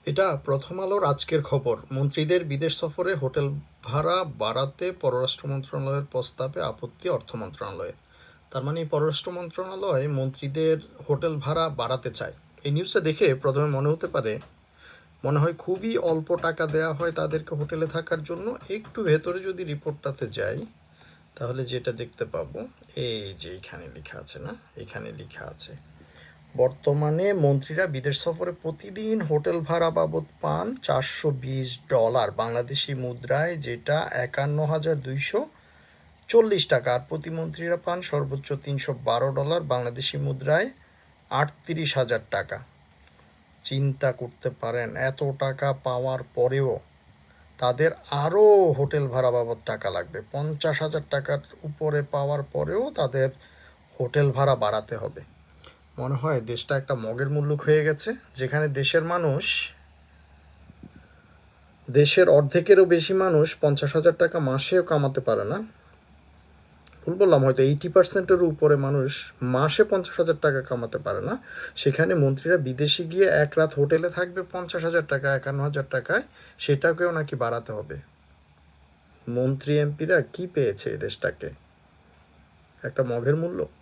এটা প্রথম আলোর আজকের খবর। মন্ত্রীদের বিদেশ সফরে হোটেল ভাড়া বাড়াতে পররাষ্ট্র মন্ত্রণালয়ের প্রস্তাবে আপত্তি অর্থ মন্ত্রণালয়ের। তার মানে পররাষ্ট্র মন্ত্রণালয় মন্ত্রীদের হোটেল ভাড়া বাড়াতে চায়। এই নিউজটা দেখে প্রথমে মনে হয় খুবই অল্প টাকা দেওয়া হয় তাদেরকে হোটেলে থাকার জন্য। একটু ভেতরে যদি রিপোর্টটাতে যাই তাহলে যেটা দেখতে পাবো, এই যে এখানে লেখা আছে না, এখানে লেখা আছে বর্তমানে মন্ত্রীরা বিদেশ সফরে প্রতিদিন হোটেল ভাড়া বাবদ পান $420 বাংলাদেশি মুদ্রায়, যেটা 51,240 টাকা। আর প্রতিমন্ত্রীরা পান সর্বোচ্চ $312 বাংলাদেশি মুদ্রায় 38,000 টাকা। চিন্তা করতে পারেন, এত টাকা পাওয়ার পরেও তাদের আরও হোটেল ভাড়া বাবদ টাকা লাগবে। 50,000 টাকার উপরে পাওয়ার পরেও তাদের হোটেল ভাড়া বাড়াতে হবে। মনে হয় দেশটা একটা মগের মুল্লুক হয়ে গেছে, যেখানে দেশের অর্ধেকেরও বেশি মানুষ 50,000 টাকা মাসেও কামাতে পারে না। ভুল বললাম, হয়তো 80%-এরও উপরে মানুষ মাসে 50,000 টাকা কামাতে পারে না। সেখানে মন্ত্রীরা বিদেশে গিয়ে এক রাত হোটেলে থাকবে 50,000 টাকা, 51,000 টাকায়, সেটাকেও নাকি বাড়াতে হবে। মন্ত্রী এমপিরা কি পেয়েছে এই দেশটাকে? একটা মগের মুল্লুক।